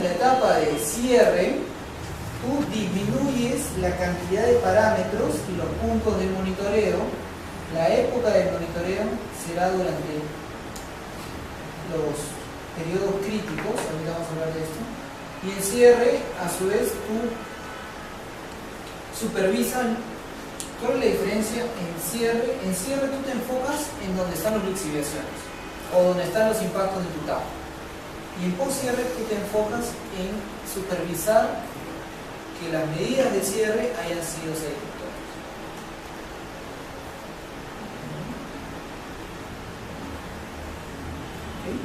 la etapa de cierre, tú disminuyes la cantidad de parámetros y los puntos del monitoreo. La época del monitoreo será durante los periodos críticos, ahorita vamos a hablar de esto, y el cierre, a su vez, tú supervisas. ¿Cuál es la diferencia en cierre? En cierre tú te enfocas en donde están las lixiviaciones o donde están los impactos de tu tajo. Y en post-cierre tú te enfocas en supervisar que las medidas de cierre hayan sido satisfactorias. ¿Okay?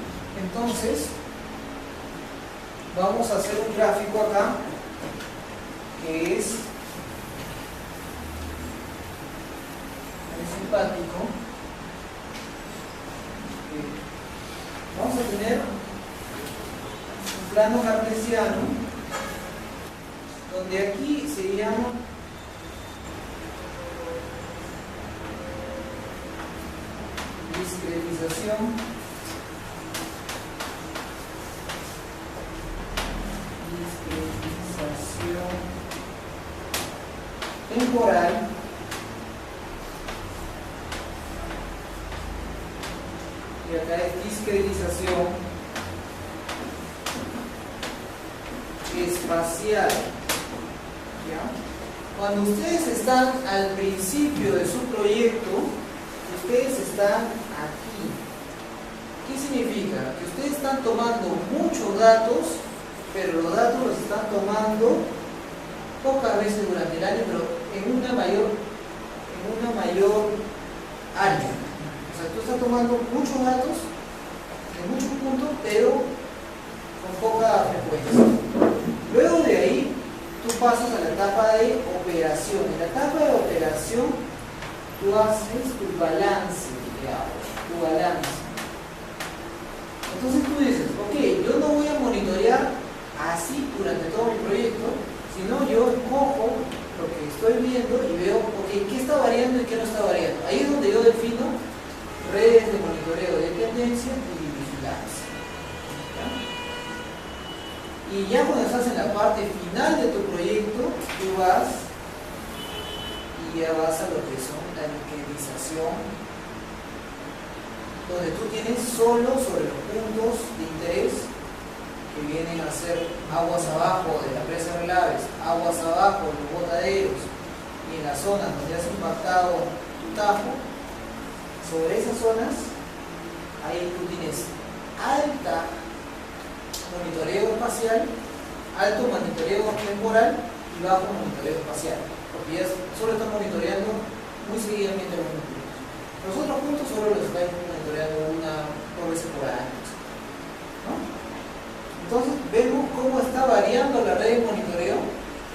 Entonces, vamos a hacer un gráfico acá que es simpático. Vamos a tener un plano cartesiano donde aquí se llama discretización temporal y acá es discretización espacial. ¿Ya? Cuando ustedes están al principio de su proyecto, ustedes están aquí. ¿Qué significa? Que ustedes están tomando muchos datos, pero los datos los están tomando pocas veces durante el año, pero en una mayor área. O sea, tú estás tomando muchos datos en muchos puntos, pero con poca frecuencia. Luego de ahí, tú pasas a la etapa de operación. En la etapa de operación, tú haces tu balance de agua, tu balance. Entonces tú dices, ok, yo no voy a monitorear así durante todo mi proyecto, sino yo cojo lo que estoy viendo y veo, ok, qué está variando y qué no está variando. Ahí es donde yo defino redes de monitoreo de tendencia y vigilancia. ¿Ya? Y ya cuando estás en la parte final de tu proyecto, tú vas y ya vas a lo que son la liquidización, donde tú tienes solo sobre los puntos de interés que vienen a ser aguas abajo de la presa de Relaves, aguas abajo de los botaderos y en las zonas donde has impactado tu tajo. Sobre esas zonas, ahí tú tienes alta monitoreo espacial, alto monitoreo temporal y bajo monitoreo espacial, porque ya solo están monitoreando muy seguidamente algunos puntos. Los otros puntos solo los están monitoreando dos veces por año, ¿no? Entonces vemos cómo está variando la red de monitoreo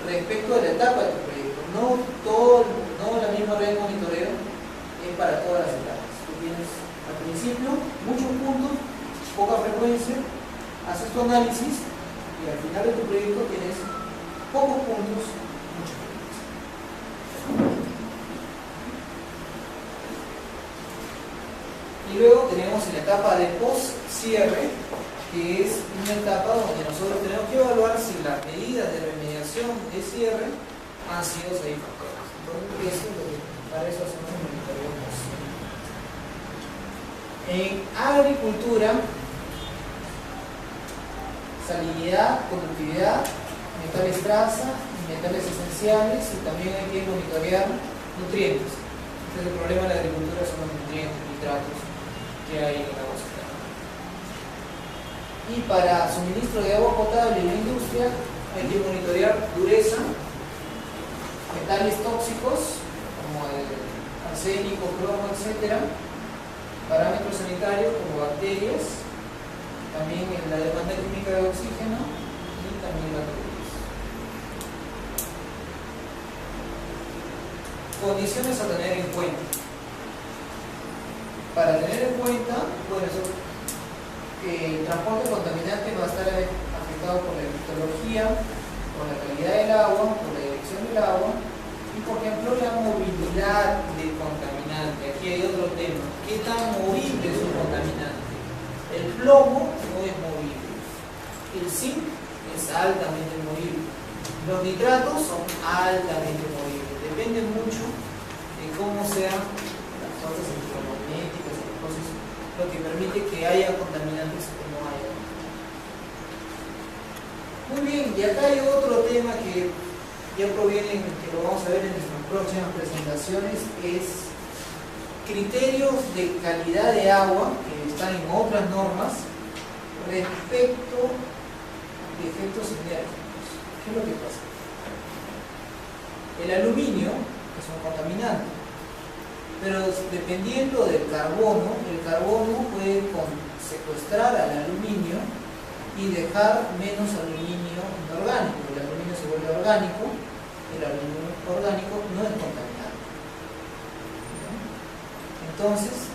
respecto a la etapa de tu proyecto. No la misma red de monitoreo es para todas las etapas. Tú tienes al principio muchos puntos, poca frecuencia, haces tu análisis y al final de tu proyecto tienes pocos puntos, mucha frecuencia. Y luego tenemos la etapa de post-cierre, que es una etapa donde nosotros tenemos que evaluar si las medidas de remediación de cierre han sido satisfactorias. Entonces, para eso hacemos un monitoreo post-cierre. En agricultura, salinidad, conductividad, metales traza, metales esenciales, y también hay que monitorear nutrientes. Entonces, el problema de la agricultura son los nutrientes, nitratos que hay en el agua salada. Y para suministro de agua potable en la industria hay que monitorear dureza, metales tóxicos como el arsénico, cromo, etc. Parámetros sanitarios como bacterias, también la demanda química de oxígeno y también la tubería. Condiciones a tener en cuenta. Para tener en cuenta, bueno, el transporte contaminante va a estar afectado por la hidrología, por la calidad del agua, por la dirección del agua y, por ejemplo, la movilidad del contaminante. Aquí hay otro tema. ¿Qué tan movible es un contaminante? El plomo no es movible. El zinc altamente movible. Los nitratos son altamente movibles. Depende mucho de cómo sean las fuerzas electromagnéticas y cosas, lo que permite que haya contaminantes o no haya. Muy bien, y acá hay otro tema que ya proviene, que lo vamos a ver en nuestras próximas presentaciones, es criterios de calidad de agua que están en otras normas respecto de efectos enérgicos. ¿Qué es lo que pasa? El aluminio es un contaminante, pero dependiendo del carbono, el carbono puede secuestrar al aluminio y dejar menos aluminio inorgánico. El aluminio se vuelve orgánico, el aluminio orgánico no es contaminante. Entonces,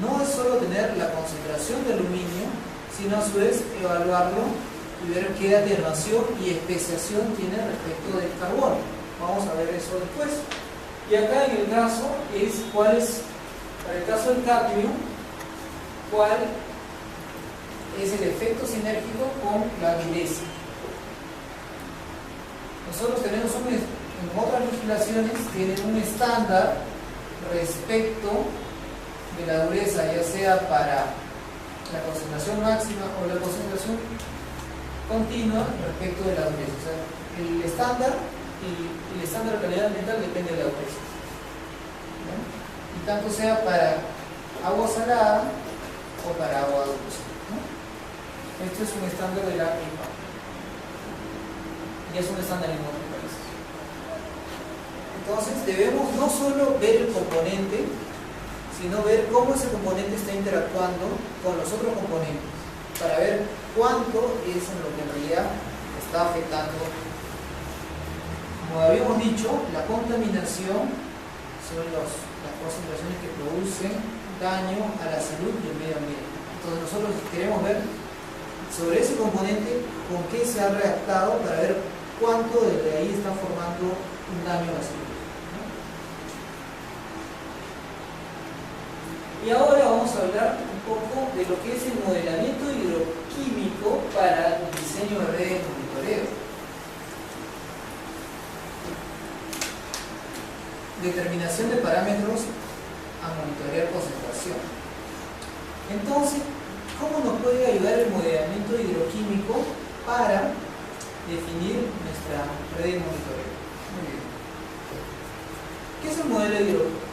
no es solo tener la concentración de aluminio, sino a su vez evaluarlo y ver qué atenuación y especiación tiene respecto del carbono. Vamos a ver eso después. Y acá en el caso es cuál es, para el caso del cadmio, cuál es el efecto sinérgico con la dureza. Nosotros tenemos en otras legislaciones tienen un estándar respecto de la dureza, ya sea para la concentración máxima o la concentración continua respecto de la dureza. O sea, el estándar y el estándar de calidad ambiental depende de la dureza. ¿No? Y tanto sea para agua salada o para agua dulce. ¿No? Esto es un estándar de la EPA. Y es un estándar en otros países. Entonces debemos no solo ver el componente, sino ver cómo ese componente está interactuando con los otros componentes, para ver cuánto es en lo que en realidad está afectando. Como habíamos dicho, la contaminación son las concentraciones que producen daño a la salud y al medio ambiente. Entonces nosotros queremos ver sobre ese componente con qué se ha reactado para ver cuánto desde ahí está formando un daño a la salud. Y ahora vamos a hablar un poco de lo que es el modelamiento hidroquímico para el diseño de redes de monitoreo. Determinación de parámetros a monitorear concentración. Entonces, ¿cómo nos puede ayudar el modelamiento hidroquímico para definir nuestra red de monitoreo? Muy bien. ¿Qué es el modelo hidroquímico?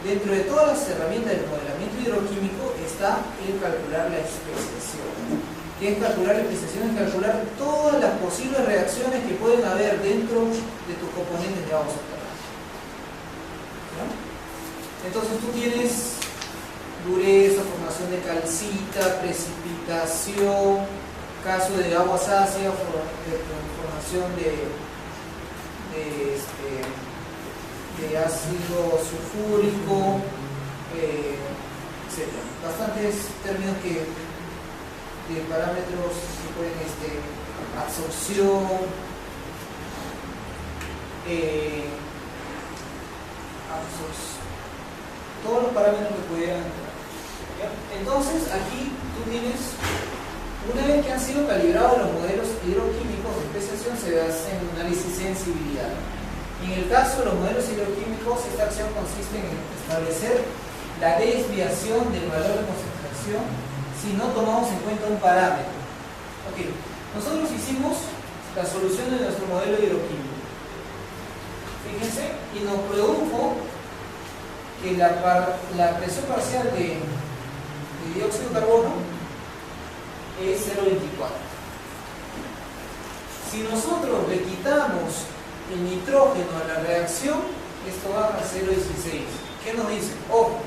Dentro de todas las herramientas del modelamiento hidroquímico está el calcular la especiación. ¿Qué es calcular la especiación? Es calcular todas las posibles reacciones que pueden haber dentro de tus componentes de agua subterránea. ¿No? Entonces tú tienes dureza, formación de calcita, precipitación, caso de aguas ácidas, formación de ácido sulfúrico, etc. Bastantes términos de parámetros que pueden, absorción, todos los parámetros que pudieran entrar. Entonces aquí tú tienes, una vez que han sido calibrados los modelos hidroquímicos de especiación, se hace un análisis de sensibilidad. En el caso de los modelos hidroquímicos, esta acción consiste en establecer la desviación del valor de concentración si no tomamos en cuenta un parámetro. Ok, nosotros hicimos la solución de nuestro modelo hidroquímico. Fíjense, y nos produjo que la presión parcial de dióxido de carbono es 0,24. Si nosotros le quitamos el nitrógeno a la reacción, esto baja a 0,16. ¿Qué nos dice? Ojo,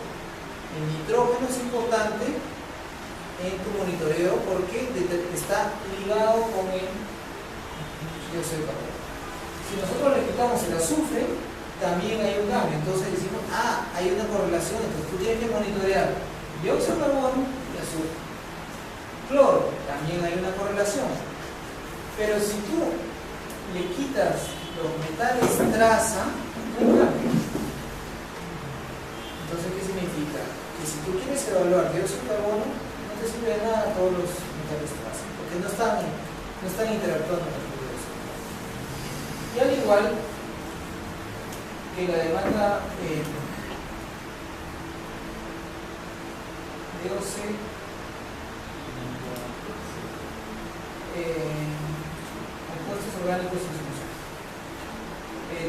el nitrógeno es importante en tu monitoreo porque está ligado con el dióxido de carbono. Si nosotros le quitamos el azufre, también hay un cambio. Entonces decimos, hay una correlación. Entonces tú tienes que monitorear dióxido de carbono y azufre. Cloro, también hay una correlación. Pero si tú le quitas los metales traza, no hay cambio. Entonces, ¿qué significa? Que si tú quieres evaluar dióxido de carbono, no te sirve de nada todos los metales traza, porque no están interactuando con el igual que la demanda de OC compuestos orgánicos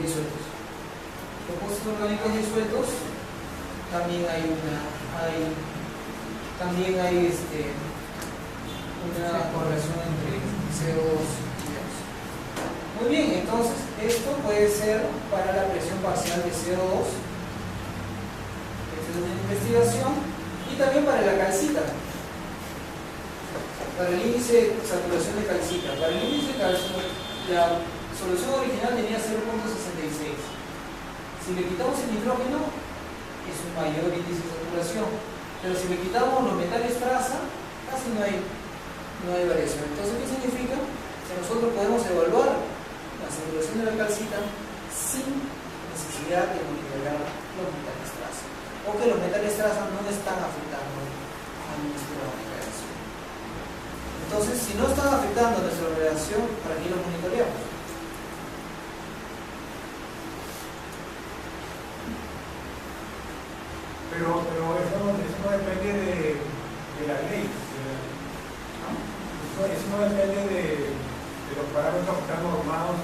disueltos. Compuestos orgánicos disueltos también hay una correlación entre CO2 y CO2. Muy bien, entonces esto puede ser para la presión parcial de CO2. Esta es una investigación. Y también para la calcita. Para el índice de saturación de calcita. Para el índice de calcita, la solución original tenía 0.66. Si le quitamos el nitrógeno, es un mayor índice de saturación. Pero si le quitamos los metales traza, casi no hay variación. Entonces, ¿qué significa? Que nosotros podemos evaluar la saturación de la calcita sin necesidad de monitorear los metales traza. O que los metales traza no están afectando a nuestra reacción. Entonces, si no están afectando a nuestra reacción, ¿para qué los monitoreamos? Pero eso no depende de la ley. Eso no depende de los parámetros que están normados.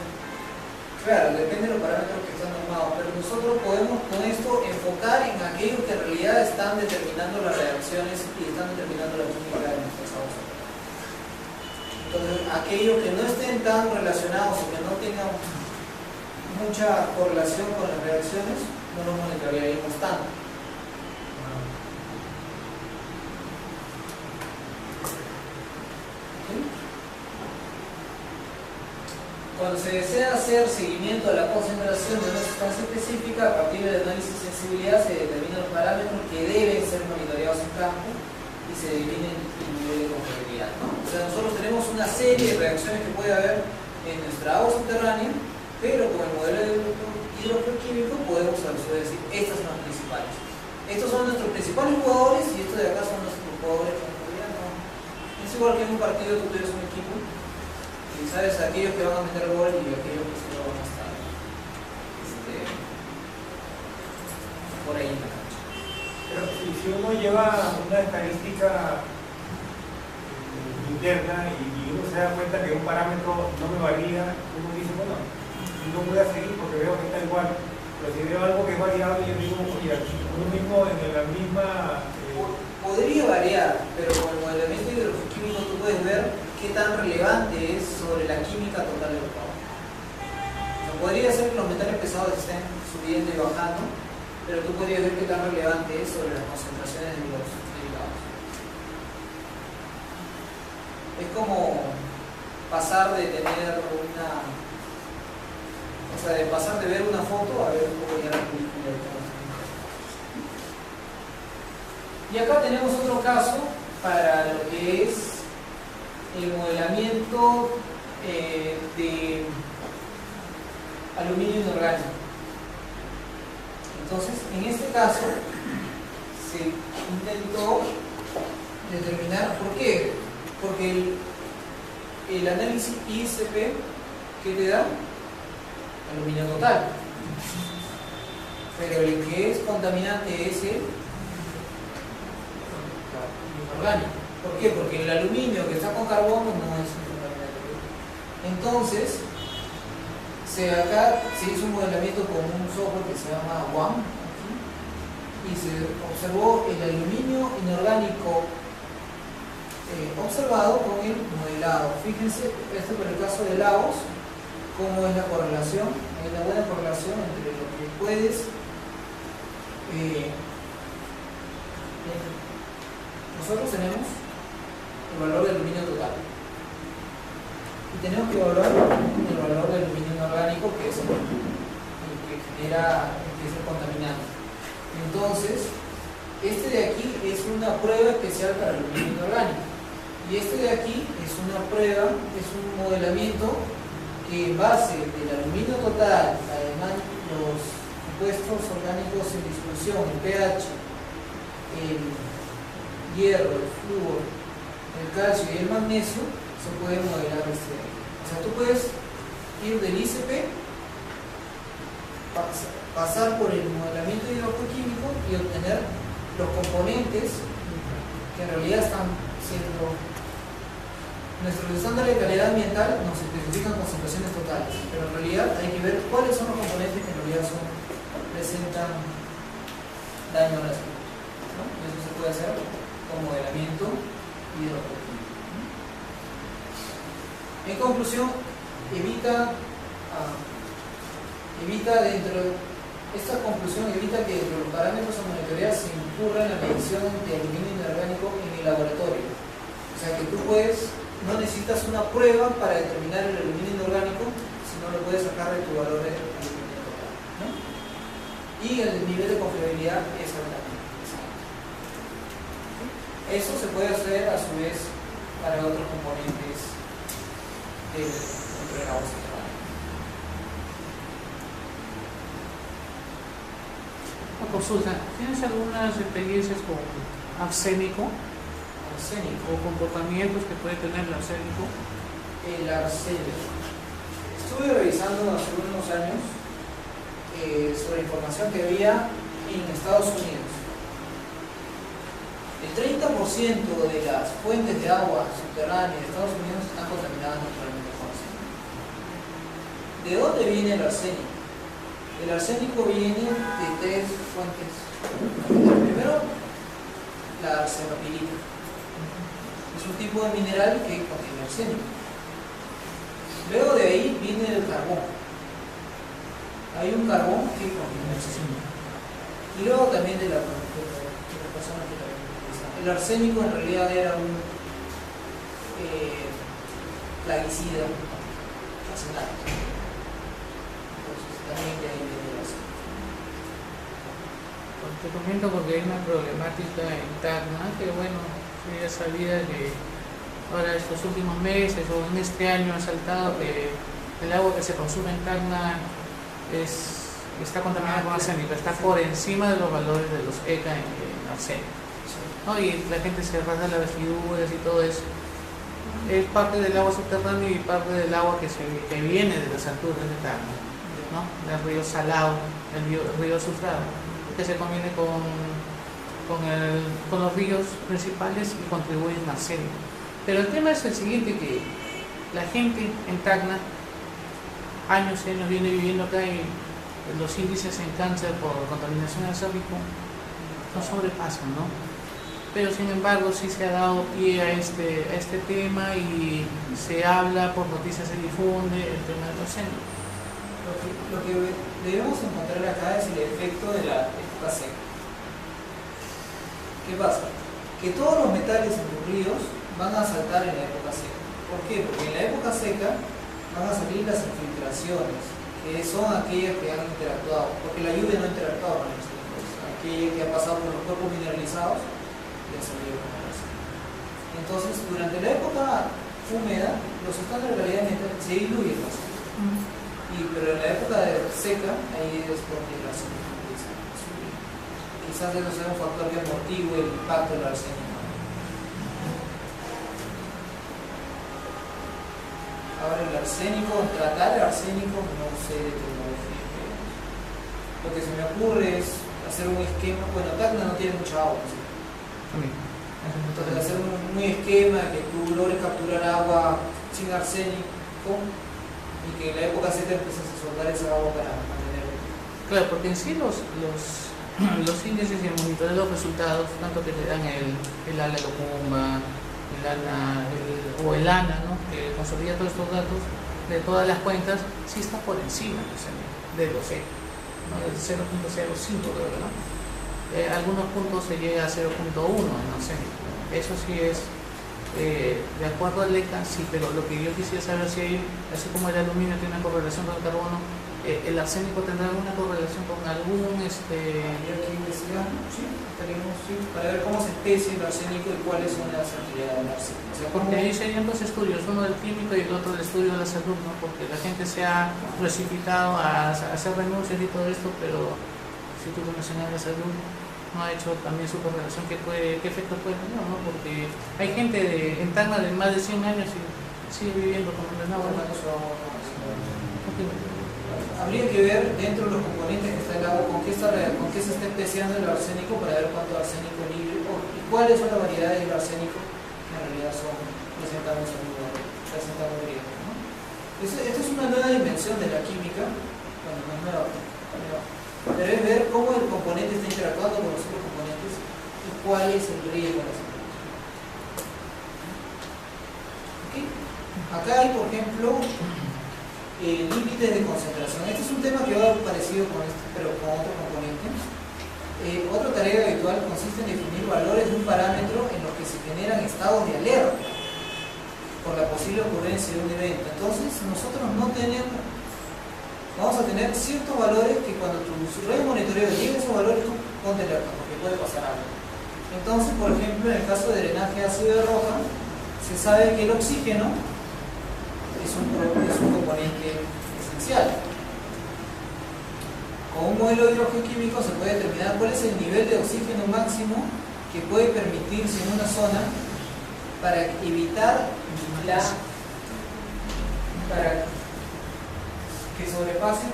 Claro, depende de los parámetros que están normados, pero nosotros podemos con esto enfocar en aquellos que en realidad están determinando las reacciones y están determinando la química de nuestras aguas. Entonces, aquellos que no estén tan relacionados o que no tengan mucha correlación con las reacciones, no los monitorearíamos tanto. Cuando se desea hacer seguimiento a la concentración de una sustancia específica, a partir del análisis de sensibilidad se determinan los parámetros que deben ser monitoreados en campo y se define el nivel de confiabilidad, ¿no? O sea, nosotros tenemos una serie de reacciones que puede haber en nuestra agua subterránea, pero con el modelo de hidrogeoquímico podemos decir, estas son las principales. Estos son nuestros principales jugadores y estos de acá son nuestros jugadores con confiabilidad, ¿no? Es igual que en un partido tú tienes un equipo. Y sabes aquellos que van a meter gol y aquellos que solo van a estar por ahí en la cancha. Pero si uno lleva una estadística interna y uno se da cuenta que un parámetro no me varía, uno dice, bueno, no voy a seguir porque veo que está igual. Pero si veo algo que es variable, yo digo, oye, uno mismo en la misma... Podría variar, pero con el modelamiento hidroquímico tú puedes ver qué tan relevante es sobre la química total del agua. Podría ser que los metales pesados estén subiendo y bajando, pero tú podrías ver qué tan relevante es sobre las concentraciones de los derivados. Es como pasar de tener de pasar de ver una foto a ver cómo ya la película de todo. Y acá tenemos otro caso para lo que es el modelamiento de aluminio inorgánico. Entonces, en este caso se intentó determinar por qué. Porque el análisis ICP, ¿qué te da? Aluminio total. Pero el que es contaminante es el orgánico. ¿Por qué? Porque el aluminio que está con carbono no es un contaminante. Entonces, acá se hizo un modelamiento con un software que se llama WAM y se observó el aluminio inorgánico observado con el modelado. Fíjense, esto por el caso de Lagos, cómo es la correlación. Hay una buena correlación entre lo que puedes nosotros tenemos el valor del aluminio total y tenemos que evaluar el valor del aluminio inorgánico, que es el que genera, que es el contaminante. Entonces, este de aquí es una prueba especial para el aluminio inorgánico y este de aquí es una prueba, es un modelamiento que en base del aluminio total, además los compuestos orgánicos en disolución, el pH, el hierro, el flúor, el calcio y el magnesio, se puede modelar este. O sea, tú puedes ir del ICP pasar por el modelamiento hidrogeoquímico y obtener los componentes que en realidad están siendo. Nuestro estándar de calidad ambiental nos especifican concentraciones totales, pero en realidad hay que ver cuáles son los componentes que en realidad presentan daño a la salud, ¿no? Eso se puede hacer con modelamiento hidrogeoquímico. En conclusión, esta conclusión evita que dentro de los parámetros a monitorear se incurra en la medición de aluminio inorgánico en el laboratorio. O sea que tú no necesitas una prueba para determinar el aluminio inorgánico, sino lo puedes sacar de tu valor de aluminio total, ¿no? Y el nivel de confiabilidad es altamente. Eso se puede hacer a su vez para otros componentes del agua subterránea. Una consulta, ¿tienes algunas experiencias con arsénico? Arsénico. ¿O comportamientos que puede tener el arsénico? El arsénico. Estuve revisando hace unos años sobre información que había en Estados Unidos. El 30% de las fuentes de agua subterránea de Estados Unidos están contaminadas naturalmente con arsénico. ¿De dónde viene el arsénico? El arsénico viene de tres fuentes. Primero, la arsenopirita. Es un tipo de mineral que contiene arsénico. Luego de ahí viene el carbón. Hay un carbón que contiene arsénico. Y luego también de la persona que también utiliza. El arsénico en realidad era un plaguicida nacional. Entonces también de ahí viene el arsénico. Te comento porque hay una problemática interna que, bueno, ya sabía que ahora estos últimos meses o en este año ha saltado que el agua que se consume en Tacna está contaminada con arsénico, está por encima de los valores de los ECA en arsénico, ¿no? Y la gente se rasga las vestiduras y todo eso. Es parte del agua subterránea y parte del agua que viene de las alturas de Tacna, ¿no? El río salado, el río sufrado, que se combine con los ríos principales y contribuyen al arsénico. Pero el tema es el siguiente, que la gente en Tacna años y años viene viviendo acá y los índices en cáncer por contaminación arsénico no sobrepasan, ¿no? Pero sin embargo sí se ha dado pie a este tema y se habla, por noticias se difunde el tema del arsénico. Lo que debemos encontrar acá es el efecto de la época seca. ¿Qué pasa? Que todos los metales en los ríos van a saltar en la época seca. ¿Por qué? Porque en la época seca van a salir las infiltraciones, que son aquellas que han interactuado, porque la lluvia no ha interactuado con los arsénicos, aquella que ha pasado por los cuerpos mineralizados y ha salido con el arsénico. Entonces, durante la época húmeda, los estándares de calidad ambiental se diluyen más. Pero en la época seca, ahí es donde el arsénico empieza a subir. Quizás eso sea un factor que amortigue el impacto del arsénico. Ahora el arsénico, tratar el arsénico, no sé de tecnología. Lo que se me ocurre es hacer un esquema. Bueno, Tacna no tiene mucha agua, ¿sí? Entonces hacer un esquema que tú logres capturar agua sin arsénico y que en la época seca empieces a soltar esa agua para mantener. Claro, porque en sí los índices y el monitoreo de los resultados, tanto que te dan el ALA Locumba, o el ANA, ¿no? Que consolida todos estos datos de todas las cuentas, sí está por encima de los ECA, ¿no? Del 0.05, ¿verdad? Algunos puntos se llega a 0.1 en arsénico. Eso sí es de acuerdo al ECA, sí, pero lo que yo quisiera saber si hay, así como el aluminio tiene una correlación con el carbono, el arsénico tendrá alguna correlación con algún Habría que investigar, sí, para ver cómo se especia el arsénico y cuáles son las actividades del arsénico. O sea, porque ahí serían dos estudios, uno del químico y el otro del estudio de la salud, ¿no? Porque la gente se ha precipitado a hacer renuncias y todo esto, pero si tú mencionas la salud, no ha hecho también su correlación, qué efecto puede tener, ¿no? Porque hay gente en Tacna de más de 100 años y sigue viviendo con el agua. habría que ver dentro de los componentes que está el agua con qué se está especiando el arsénico para ver cuánto arsénico libre y cuáles son las variedades del arsénico que en realidad presentamos riesgo, ¿no? Esto es una nueva dimensión de la química, bueno, no es nueva, pero es ver cómo el componente está interactuando con los otros componentes y cuál es el riesgo de la situación. ¿Okay? Acá hay, por ejemplo, límites de concentración. Este es un tema que va parecido con este, pero con otro componente. Otra tarea habitual consiste en definir valores de un parámetro en los que se generan estados de alerta por la posible ocurrencia de un evento. Entonces, nosotros vamos a tener ciertos valores que cuando tu red de monitoreo llegue a esos valores, tú ponte alerta, porque puede pasar algo. Entonces, por ejemplo, en el caso de drenaje ácido de roja, se sabe que el oxígeno es un componente esencial. Con un modelo hidrogeoquímico se puede determinar cuál es el nivel de oxígeno máximo que puede permitirse en una zona para evitar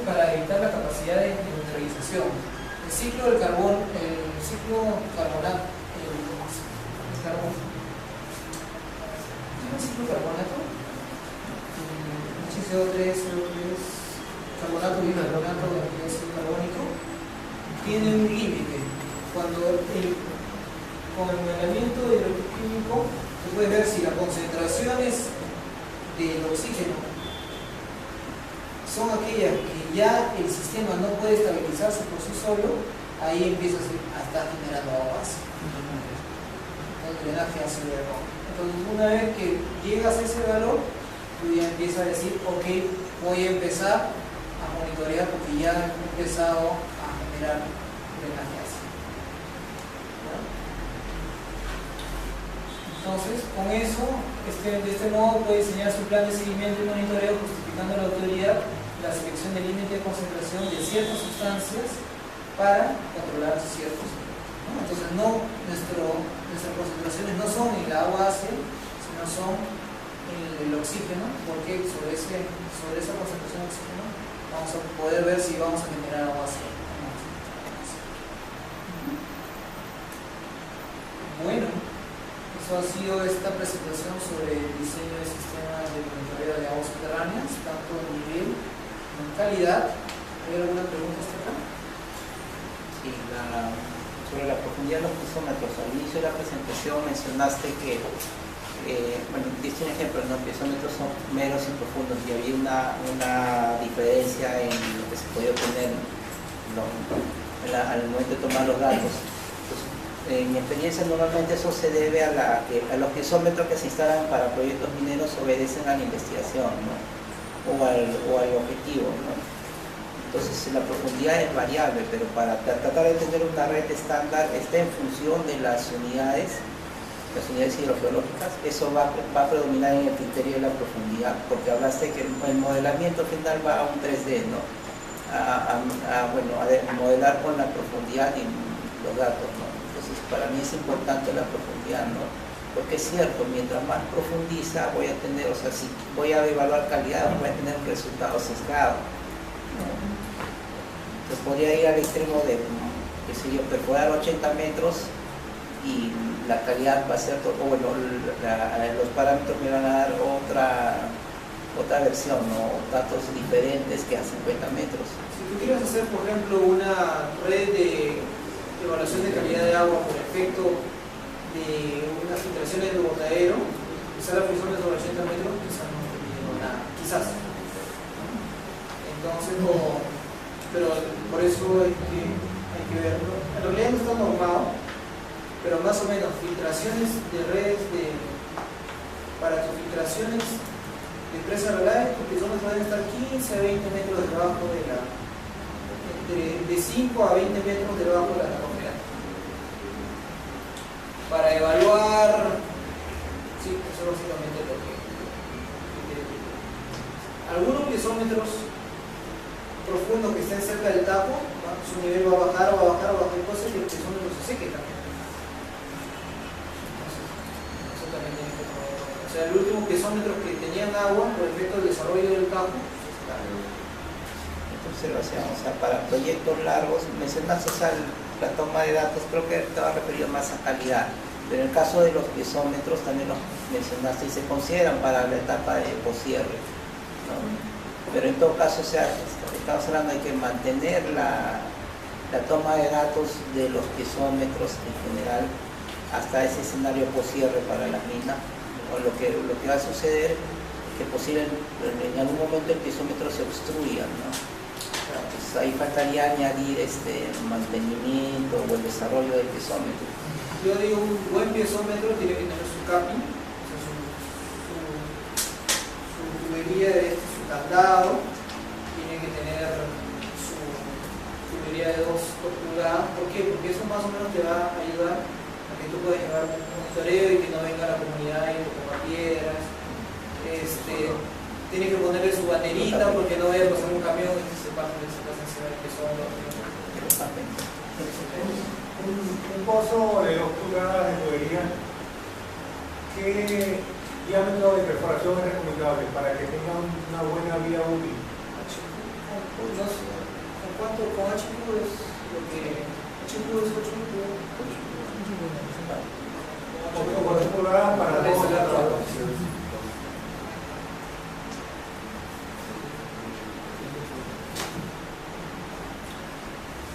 para evitar la capacidad de neutralización. El ciclo del carbón, el ciclo carbonato, HCO3, carbonato bicarbonato de ácido carbónico, tiene un límite. Con el modelamiento hidroquímico se puede ver si las concentraciones del oxígeno son aquellas que ya el sistema no puede estabilizarse por sí solo, ahí empieza a estar generando agua base. El drenaje ácido de roja. Entonces, una vez que llegas a ese valor, tú ya empiezas a decir, ok, voy a empezar a monitorear porque ya he empezado a generar drenaje ácido. ¿Bueno? Entonces, con eso, de este modo puede diseñar su plan de seguimiento y monitoreo justificando la autoridad la selección del límite de concentración de ciertas sustancias para controlar ciertos. ¿No? Entonces, nuestras concentraciones no son en el agua ácida, sino son en el oxígeno, porque sobre esa concentración de oxígeno vamos a poder ver si vamos a generar agua ácida. Bueno, eso ha sido esta presentación sobre el diseño de sistemas de monitoreo de aguas subterráneas, tanto en nivel como en calidad. ¿Hay alguna pregunta hasta acá? Sí, sobre la profundidad de los piezometros. Al inicio de la presentación mencionaste que, bueno, diste un ejemplo, ¿no? Piezómetros son meros y profundos y había una diferencia en lo que se podía obtener al momento de tomar los datos. En mi experiencia, normalmente eso se debe a los piezómetros que se instalan para proyectos mineros obedecen a la investigación, ¿no? o al objetivo, ¿no? Entonces la profundidad es variable, pero para tratar de tener una red estándar está en función de las unidades hidrogeológicas. Eso va a predominar en el criterio de la profundidad, porque hablaste que el modelamiento final va a un 3D, ¿no? a modelar con la profundidad y los datos, ¿no? Entonces para mí es importante la profundidad, ¿no? Porque es cierto, mientras más profundiza voy a tener, o sea, si voy a evaluar calidad voy a tener un resultado sesgado, ¿no? Entonces podría ir al extremo de, qué sé yo, perforar 80 metros y la calidad va a ser, los parámetros me van a dar otra versión, ¿no? Datos diferentes que a 50 metros. Si tú quieres hacer, por ejemplo, una red de evaluación de calidad de agua por efecto de unas filtraciones de botadero, quizás la presión de sobre 80 metros, quizás no esté midiendo nada, quizás. Entonces, pero por eso hay que verlo. En realidad no está normado, pero más o menos filtraciones de redes para tus filtraciones de presas regulares, tus piezómetros deben estar 15 a 20 metros debajo de 5 a 20 metros debajo de la atmósfera. Para evaluar, sí, eso es básicamente lo que algunos piezómetros profundos que estén cerca del tapo, ¿no? Su nivel va a bajar, cosas y el piezómetro se seque también. Entonces, eso también tiene que tomar. O sea, el último piezómetro que tenían agua por efecto del desarrollo del tapo se secaron. observación, o sea, para proyectos largos, mencionaste la toma de datos, creo que estaba referido más a calidad, pero en el caso de los piezómetros también los mencionaste y se consideran para la etapa de poscierre, ¿no? Pero en todo caso, o sea, estamos hablando de que mantener la toma de datos de los piezómetros en general hasta ese escenario poscierre para la mina, o lo que va a suceder es que posible en algún momento el piezómetro se obstruya, ¿no? Entonces ahí faltaría añadir mantenimiento o el desarrollo del piezómetro. Yo digo, un buen piezómetro tiene que tener su capping, o sea, su tubería, su candado, tiene que tener su tubería de 2 pulgadas. ¿Por qué? Porque eso más o menos te va a ayudar a que tú puedas llevar un monitoreo y que no venga la comunidad y te ponga piedras. Tiene que ponerle su banderita porque no vaya a pasar un camión y se pasa encima del piezómetro. Un pozo de 2 pulgadas de tubería, ¿qué diámetro de perforación es recomendable para que tenga una buena vida útil? ¿Con cuánto? Con HQ es lo que... HQ es 8 pulgadas para todos los trabajos.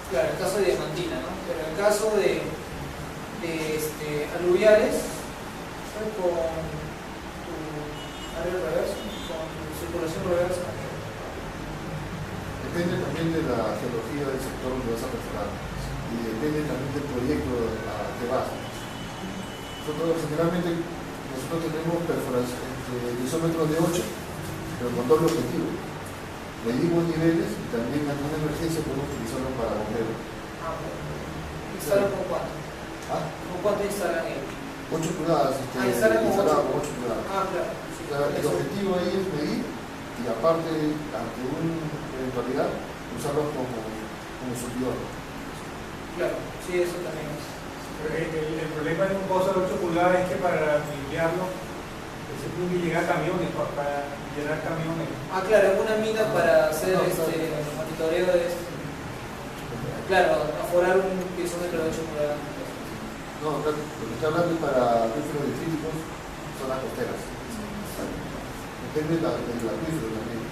Claro, el caso de diamantina, ¿no? Pero en el caso de aluviales, ¿sabes? Con tu área reversa, con tu circulación reversa. Depende también de la geología del sector donde vas a perforar y depende también del proyecto que vas. Generalmente nosotros tenemos piezómetros de 8, pero con doble objetivo. Medimos niveles y también en alguna emergencia podemos utilizarlo para bombeo. ¿Instalan con cuánto? ¿Con cuánto instalan él? 8 pulgadas, instalan con 8 pulgadas. Claro. O sea, el objetivo ahí es medir y aparte, ante una eventualidad, usarlo como supidor. Claro, sí, eso también es. El problema de un pozo de 8 pulgadas es que para limpiarlo se tiene que llegar camiones, para llenar camiones. Claro, en una mina para hacer monitoreo de esto. Claro, aforar un piezómetro de 8 pulgadas. No, lo que está hablando es para acuíferos detríticos, zonas costeras. Depende del acuífero también.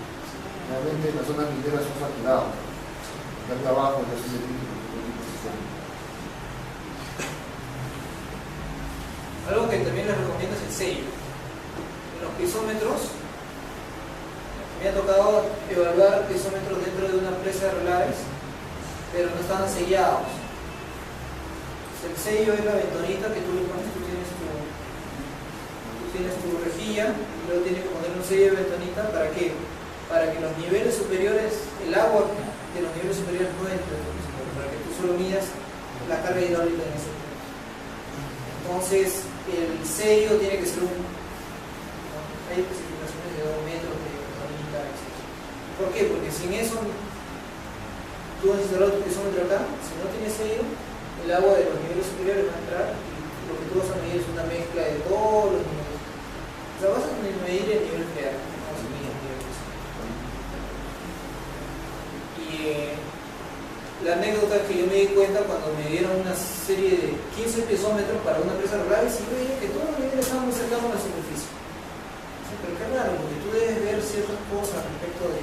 Realmente las zonas mineras son saturadas. Acá abajo ya son detríticos. Algo que también les recomiendo es el sello. En los piezómetros, me ha tocado evaluar piezómetros dentro de una presa de relaves, pero no estaban sellados. El sello es la ventonita que tú le pones, tú tienes tu rejilla y luego tienes que poner un sello de ventonita. ¿Para qué? Para que los niveles superiores, el agua de los niveles superiores no entre, para que tú solo midas la carga hidráulica en ese punto. Entonces, el sello tiene que ser hay especificaciones de 2 metros de ventonita, etc. ¿Por qué? Porque sin eso, tú vas a instalar tu piezómetro acá, si no tienes sello, el agua de los niveles superiores va a entrar y lo que tú vas a medir es una mezcla de todos los niveles. O sea, vas a medir el nivel real, no vas a medir el nivel y la anécdota es que yo me di cuenta cuando me dieron una serie de 15 piezómetros para una presa rural y veía que todos los niveles estaban muy cercanos a la superficie. O sea, pero qué raro, porque tú debes ver ciertas cosas respecto de